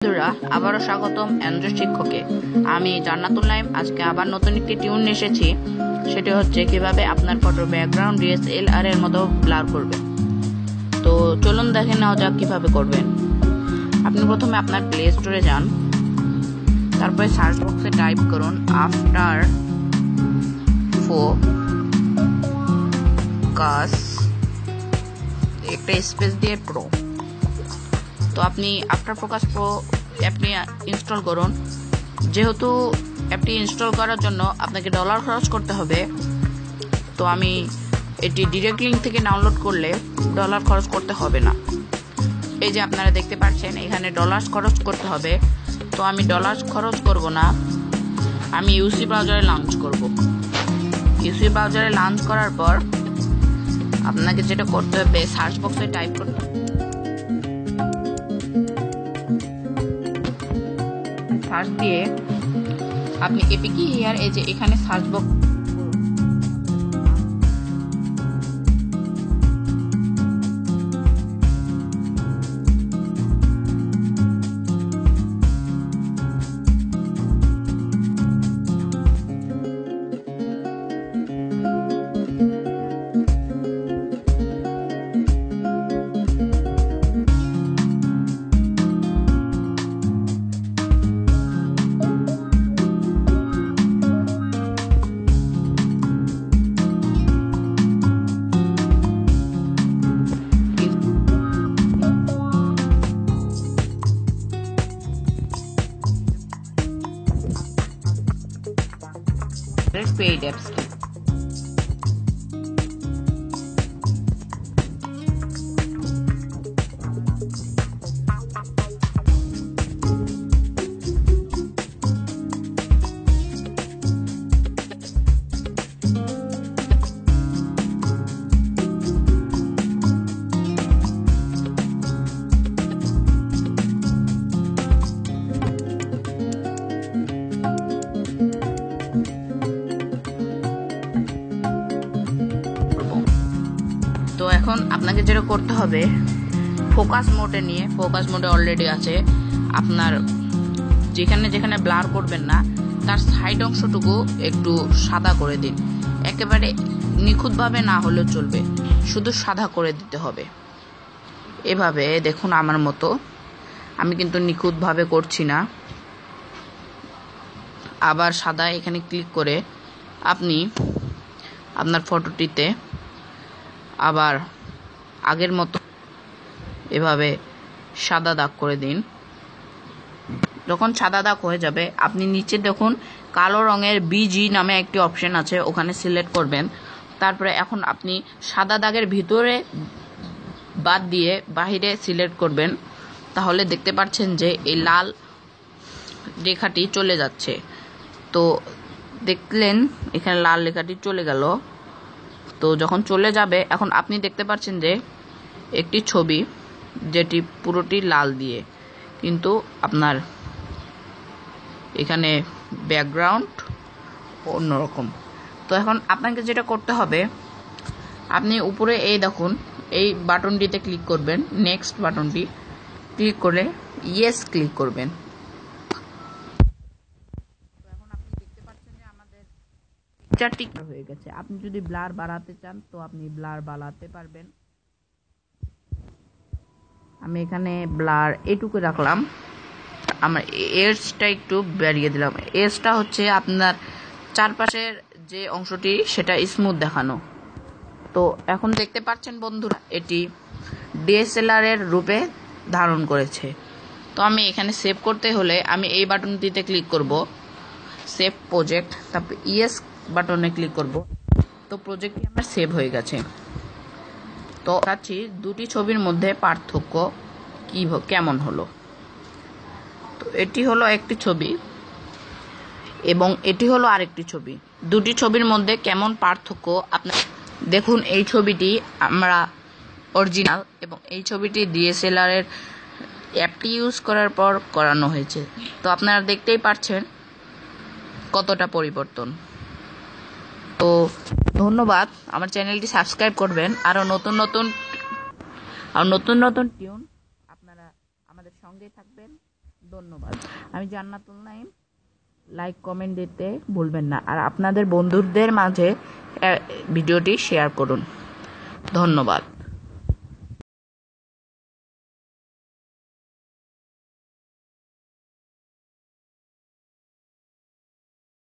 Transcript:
বন্ধুরা, আবারও স্বাগতম অ্যান্ড্রয়েড শিক্ষকে। আমি জান্নাতুল নাইম। আজকে আবার নতুন একটি টিউন এসেছি। সেটি হচ্ছে কিভাবে আপনার ফটোর ব্যাকগ্রাউন্ড ডিএসএলআর এর মতো ব্লার করবেন। তো চলুন দেখে নেওয়া যাক কিভাবে করবেন। আপনি প্রথমে আপনার প্লে স্টোরে যান, তারপরে সার্চ বক্সে টাইপ করুন আফটার ফোকাস, একটা স্পেস দিয়ে প্রো। তো আপনি আফটার ফোকাস প্রো অ্যাপটি ইনস্টল করুন। যেহেতু অ্যাপটি ইনস্টল করার জন্য আপনাকে ডলার খরচ করতে হবে, তো আমি এটি ডিরেক্ট লিঙ্ক থেকে ডাউনলোড করলে ডলার খরচ করতে হবে না। এই যে আপনারা দেখতে পাচ্ছেন এখানে ডলার খরচ করতে হবে, তো আমি ডলার খরচ করব না। আমি ইউসি ব্রাউজারে লঞ্চ করব। ইউসি ব্রাউজারে লঞ্চ করার পর আপনাকে যেটা করতে হবে, সার্চ বক্সে টাইপ করতে হবে সার্চ দিয়ে আপনি এপিকে হিয়ার, এই যে এখানে সার্চ বক্স পেইড অ্যাপস। তো এখন আপনাকে যেটা করতে হবে, ফোকাস মোডে নিয়ে, ফোকাস মোডে অলরেডি আছে, আপনার যেখানে যেখানে ব্লার করবেন না তার সাইড অংশটুকু একটু সাদা করে দিন। একেবারে নিখুঁতভাবে না হলেও চলবে, শুধু সাদা করে দিতে হবে। এভাবে দেখুন আমার মতো, আমি কিন্তু নিখুঁতভাবে করছি না। আবার সাদা এখানে ক্লিক করে আপনি আপনার ফটোটিতে আবার আগের মতো এভাবে সাদা দাগ করে দিন। যখন সাদা দাগ হয়ে যাবে, আপনি নিচে দেখুন কালো রঙের বিজি নামে একটি অপশন আছে, ওখানে সিলেক্ট করবেন। তারপরে এখন আপনি সাদা দাগের ভিতরে বাদ দিয়ে বাহিরে সিলেক্ট করবেন। তাহলে দেখতে পাচ্ছেন যে এই লাল রেখাটি চলে যাচ্ছে। তো দেখলেন এখানে লাল রেখাটি চলে গেল। তো যখন চলে যাবে, এখন আপনি দেখতে পাচ্ছেন যে একটি ছবি যেটি পুরোটি লাল দিয়ে, কিন্তু আপনার এখানে ব্যাকগ্রাউন্ড অন্যরকম। তো এখন আপনাকে যেটা করতে হবে, আপনি উপরে এই দেখুন এই বাটনটিতে ক্লিক করবেন, নেক্সট বাটনটি ক্লিক করে ইয়েস ক্লিক করবেন। পিকচারটি হয়ে গেছে। আপনি যদি ব্লার বাড়াতে চান তো আপনি ব্লার বাড়াতে পারবেন। আমি এখানে ব্লার এটুকু রাখলাম, আমার এজটা একটু বাড়িয়ে দিলাম। এজটা হচ্ছে আপনার চারপাশের যে অংশটি সেটা স্মুথ দেখানো। তো এখন দেখতে পাচ্ছেন বন্ধুরা, এটি ডিএসএলআর এর রূপে ধারণ করেছে। তো আমি এখানে সেভ করতে হলে আমি এই বাটনটিতে ক্লিক করব, সেভ প্রজেক্ট, তারপর ইয়েস বাটনে ক্লিক করব। তো প্রজেক্টটি আমার সেভ হয়ে গেছে। তো দেখাচ্ছি দুটি ছবির মধ্যে পার্থক্য কেমন হলো। তো এটি হলো একটি ছবি এবং এটি হলো আরেকটি ছবি। দুটি ছবির মধ্যে কেমন পার্থক্য আপনার দেখুন। এই ছবিটি আমরা অরিজিনাল এবং এই ছবিটি ডিএসএলআর এর অ্যাপটি ইউজ করার পর করানো হয়েছে। তো আপনারা দেখতেই পাচ্ছেন কতটা পরিবর্তন। তো ধন্যবাদ, আমার চ্যানেলটি সাবস্ক্রাইব করবেন। আরও নতুন নতুন টিউন আপনারা আমাদের সঙ্গে থাকবেন। ধন্যবাদ। আমি জান্নাতুল নাইম। লাইক কমেন্ট দিতে ভুলবেন না, আর আপনাদের বন্ধুদের মাঝে ভিডিওটি শেয়ার করুন। ধন্যবাদ।